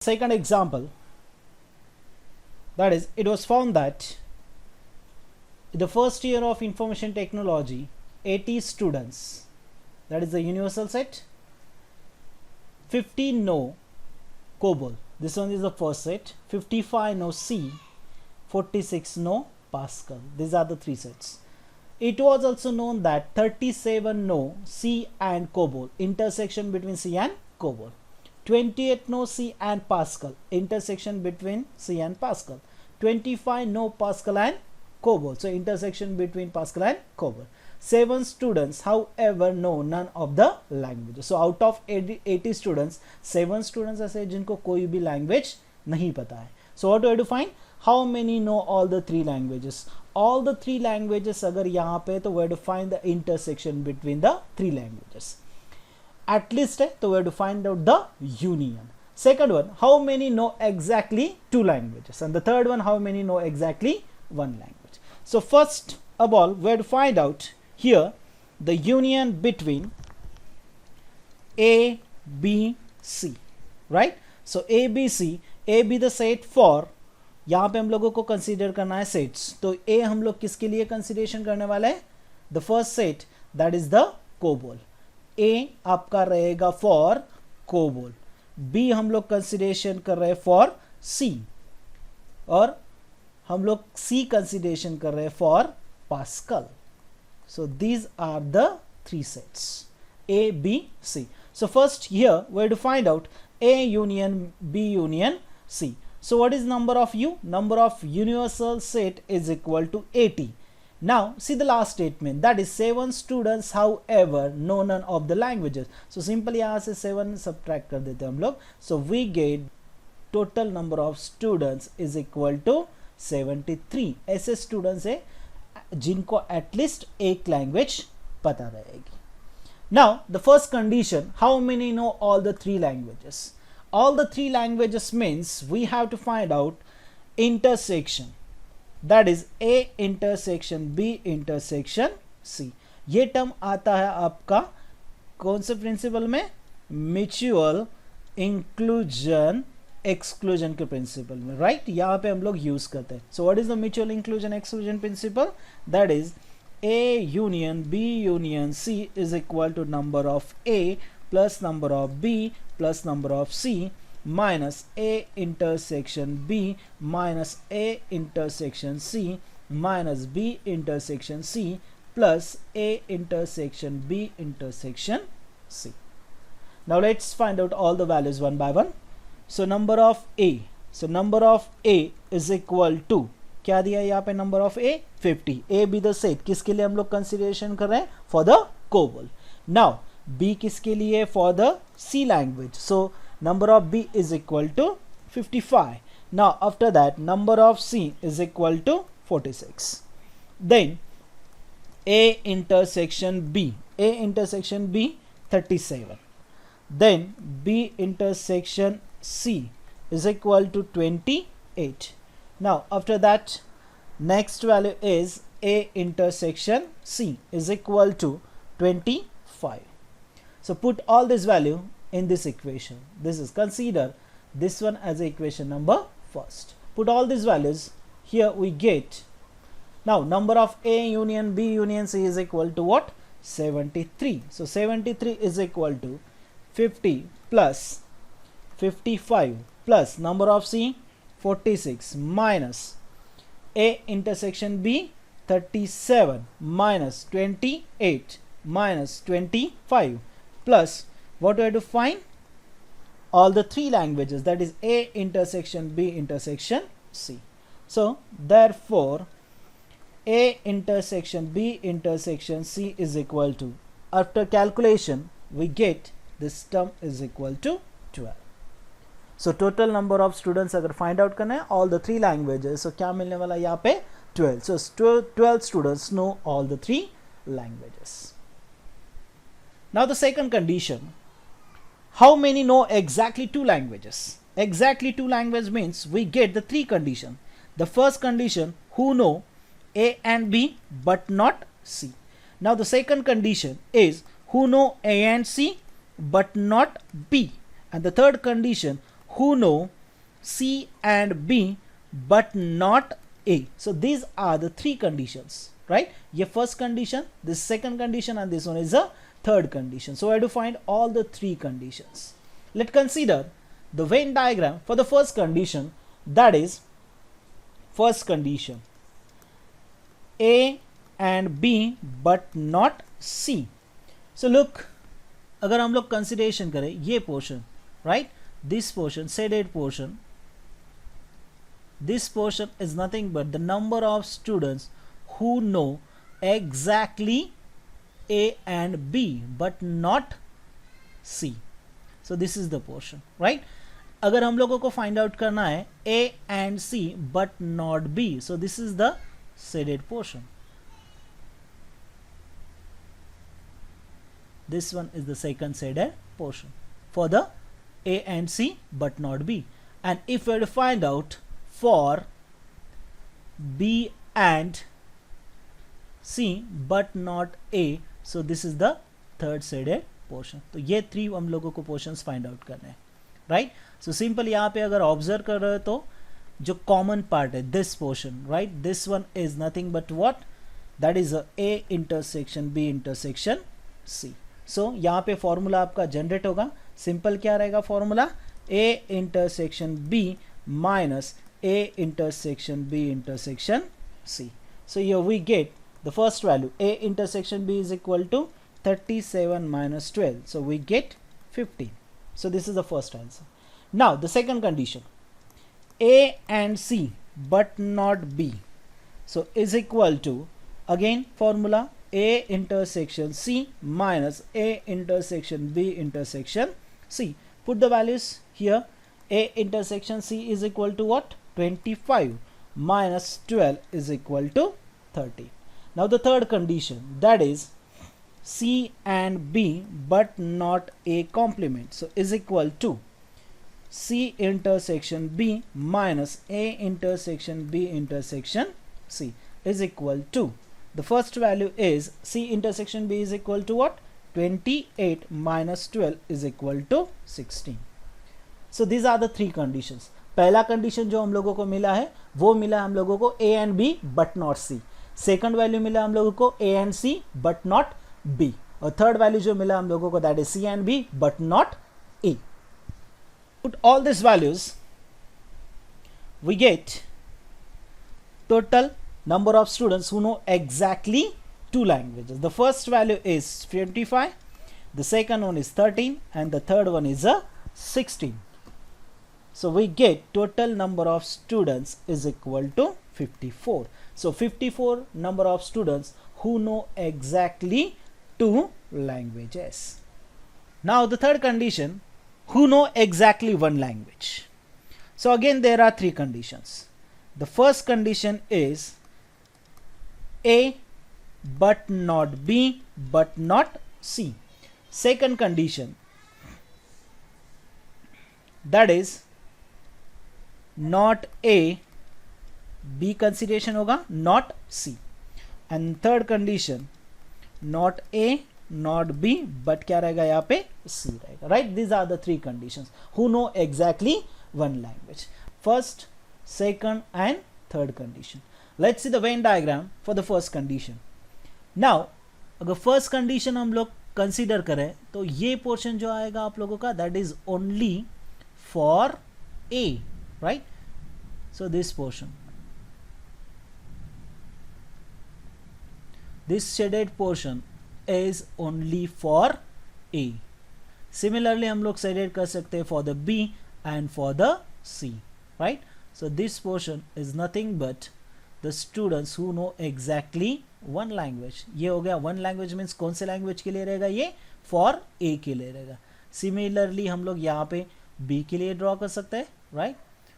Second example, that is, it was found that in the first year of information technology, 80 students, that is the universal set, 50 know COBOL, this one is the first set, 55 know C, 46 know Pascal. These are the three sets. It was also known that 37 know C and COBOL, intersection between C and COBOL. 28 know C and Pascal, intersection between C and Pascal. 25 know Pascal and COBOL, so intersection between Pascal and COBOL. 7 students, however, know none of the languages. So out of 80 students, 7 students ऐसे जिनको कोई भी language नहीं पता है. So what do I have to find? How many know all the 3 languages? All the 3 languages अगर यहाँ पे तो we have to find the intersection between the 3 languages. At least है तो we have to find out the union. Second one, how many know exactly 2 languages? And the third one, how many know exactly 1 language? So first of all, we have to find out here the union between A, B, C, right? So A, B, C, A be the set for, यहाँ पे हम लोगों को consider करना है sets, तो A हम लोग किसके लिए कंसीडरेशन करने वाले हैं? The first set, that is the COBOL. A आपका रहेगा फॉर COBOL, B हम लोग कंसीडरेशन कर रहे हैं फॉर C, और हम लोग C कंसीडरेशन कर रहे हैं for Pascal. So these are the 3 sets, A, B, C. So first here we have to find out A union B union C. So what is number of U? Number of universal set is equal to 80. Now see the last statement, that is 7 students however know none of the languages. So simply यहाँ से 7 subtract कर देते हैं हम लोग. So we get total number of students is equal to 73. ऐसे students है जिनको at least एक language पता रहेगी. Now the first condition, how many know all the 3 languages? All the 3 languages means we have to find out intersection, that is A intersection B intersection C. ये term आता है आपका कौन से principal में? म्यूचुअल इंक्लूजन एक्सक्लूजन के principal में, right? यहाँ पे हम लोग यूज करते हैं. So what is the mutual inclusion exclusion principle? That is A union B union C is equal to number of A plus number of B plus number of C minus A intersection B minus A intersection C minus B intersection C plus A intersection B intersection C. Now let's find out all the values one by one. So number of A, so number of A is equal to, क्या दिया यहाँ पे number of A? 50. A be the set, किसके लिए हम लोग consideration कर रहे हैं? For the COBOL. Now B किसके लिए? For the C language. So number of B is equal to 55. Now after that number of C is equal to 46. Then A intersection B, A intersection B 37. Then B intersection C is equal to 28. Now after that next value is A intersection C is equal to 25. So put all this value in this equation. This is, consider this one as equation number first. Put all these values here, we get now number of A union B union C is equal to what? 73. So 73 is equal to 50 plus 55 plus number of C 46 minus A intersection B 37 minus 28 minus 25 plus what do I have to find? All the 3 languages, that is A intersection B intersection C. So therefore A intersection B intersection C is equal to, after calculation we get this term is equal to 12. So total number of students अगर find out करना है all the 3 languages, so क्या मिलने वाला है यहाँ पे? 12. So 12 students know all the 3 languages. Now the second condition, how many know exactly 2 languages? Exactly 2 languages means we get the 3 condition. The first condition, who know A and B but not C. Now the second condition is who know A and C but not B. And the third condition, who know C and B but not A. So these are the three conditions, right? Ye first condition, this second condition, and this one is a third condition. So I have to find all the three conditions. Let's consider the Venn diagram for the first condition, that is first condition A and B but not C. So look, अगर हम लोग consideration करें ये portion, right, this portion, shaded portion, this portion is nothing but the number of students who know exactly A and B but not C. So this is the portion, right? अगर हम लोगों को find out करना है A and C but not B, so this is the shaded portion. This one is the second shaded portion for the A and C but not B. And if we were to find out for B and C but not A, so this is the third shaded portion. तो ये three हम लोगों को portions find out करने हैं, right. So simple यहाँ पे अगर ऑब्जर्व कर रहे हो तो जो कॉमन पार्ट है this portion, right, this one is nothing but what, that is A intersection B intersection C. सो यहाँ पे फॉर्मूला आपका जनरेट होगा. सिंपल क्या रहेगा formula, A intersection B minus A intersection B intersection C. So here we get the first value, A intersection B is equal to 37 minus 12. So we get 15. So this is the first answer. Now the second condition, A and C but not B. So is equal to, again formula, A intersection C minus A intersection B intersection C. Put the values here. A intersection C is equal to what? 25 minus 12 is equal to 30. Now the third condition, that is C and B but not A complement. So is equal to C intersection B minus A intersection B intersection C is equal to, the first value is C intersection B is equal to what? 28 minus 12 is equal to 16. So these are the three conditions. पहला condition जो हम लोगों को मिला है वो मिला हम लोगों को A and B but not C. Second value मिला हम लोगों को A and C but not B. और थर्ड वैल्यू जो मिला हम लोगों को that is C and B but not A. Put all these values, we get total number of students who know exactly two languages. The first value is 25, the second one is 13, and the third one is 16. So we get total number of students is equal to 54. So 54 number of students who know exactly two languages. Now the third condition, who know exactly one language. So again there are three conditions. The first condition is A but not B but not C. Second condition, that is not A, B consideration होगा, not C. And third condition, not A, not B, but क्या रहेगा यहाँ पे C रहेगा, right? These are the three conditions who know exactly one language. First, second and third condition. Let's see the Venn diagram for the first condition. Now अगर first condition हम लोग consider करें तो ये portion जो आएगा आप लोगों का that is only for A, right? So this portion, this shaded portion is only for A. Similarly हम लोग shaded कर सकते हैं for the B and for the C, right? So this portion is nothing but the students who know exactly one language. ये हो गया one language means कौन से language के लिए रहेगा ये, for A के लिए रहेगा. Similarly हम लोग यहाँ पे B के लिए ड्रॉ कर सकते हैं, राइट.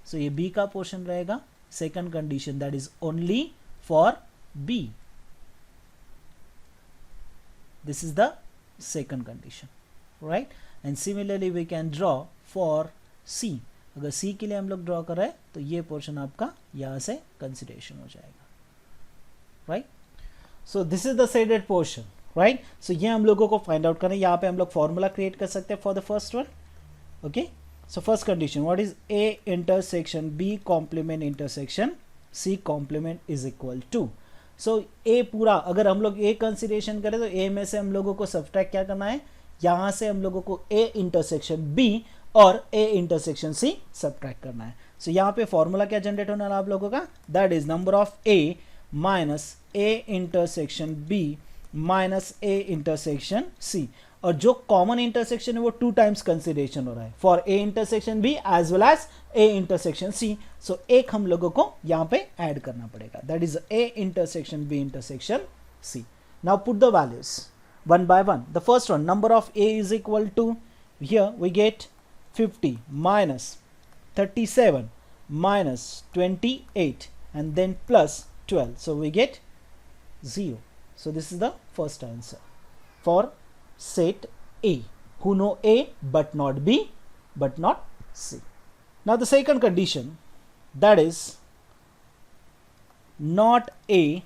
सो ये B का पोर्शन रहेगा. Second condition that is only for B. This is the second condition, right. And similarly we can draw for C. अगर C के लिए हम लोग ड्रॉ कर रहे हैं तो ये पोर्शन आपका यहाँ से कंसिडरेशन हो जाएगा, right. So this is the shaded portion, right. So ये हम लोगों को फाइंड आउट करना है. यहाँ पे हम लोग फॉर्मूला क्रिएट कर सकते हैं for the first one, okay. So first condition, what is A intersection B complement intersection C complement is equal to. So A पूरा अगर हम लोग A कंसिडरेशन करें तो A में से हम लोगों को सब्ट्रैक्ट क्या करना है, यहाँ से हम लोगों को A इंटरसेक्शन B और A इंटरसेक्शन C सब्ट्रैक्ट करना है. So यहाँ पे फॉर्मूला क्या जनरेट होना है आप लोगों का, that is number of A minus A intersection B minus A intersection C. और जो कॉमन इंटरसेक्शन है वो 2 टाइम्स कंसिडरेशन हो रहा है for A intersection B as well as A intersection C. So एक हम लोगों को यहाँ पे ऐड करना पड़ेगा, that is A intersection B intersection C. Now put the values one by one. The first one, number of A is equal to, here we get 50 minus 37 minus 28 and then plus 12, so we get 0. So this is the first answer for set A, who know A but not B but not C. Now the second condition, that is not A,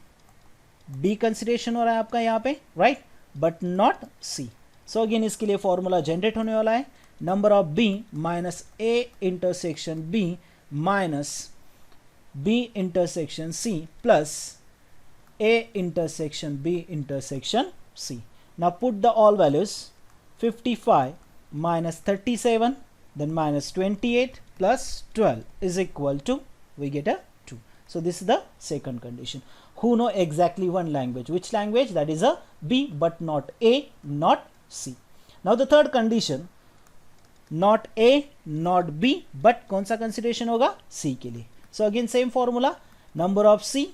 B consideration हो रहा है आपका यहाँ पे, right, but not C. So again इसके लिए formula generate होने वाला है, number of B minus A intersection B minus B intersection C plus A intersection B intersection C. Now put the all values, 55 minus 37 then minus 28 plus 12 is equal to, we get a 2. So this is the second condition. Who know exactly one language, which language, that is a B but not A not C. Now the third condition, not A not B but कौन सा consideration होगा, C के लिए. So again same formula, number of C,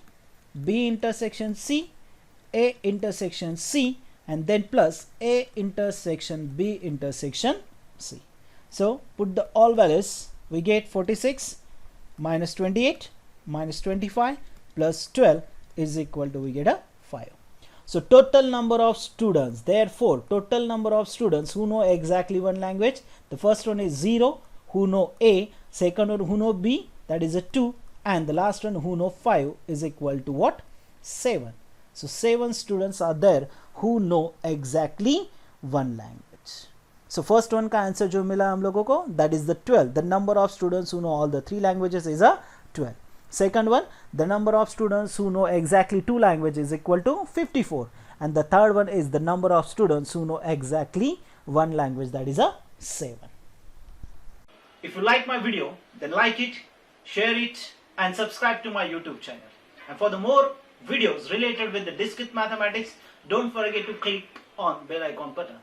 B intersection C, A intersection C and then plus A intersection B intersection C. So put the all values, we get 46 minus 28 minus 25 plus 12 is equal to, we get a 5. So total number of students, therefore total number of students who know exactly one language, the first one is 0 who know A, second one who know B, that is a 2, and the last one who know 5 is equal to what, 7. So 7 students are there who know exactly one language. So first one का answer जो मिला हम लोगों को, that is the 12. The number of students who know all the 3 languages is a 12. Second one, the number of students who know exactly 2 languages is equal to 54. And the third one is the number of students who know exactly one language, that is a 7. If you like my video, then like it, share it and subscribe to my YouTube channel. And for the more videos related with the discrete mathematics, don't forget to click on bell icon button.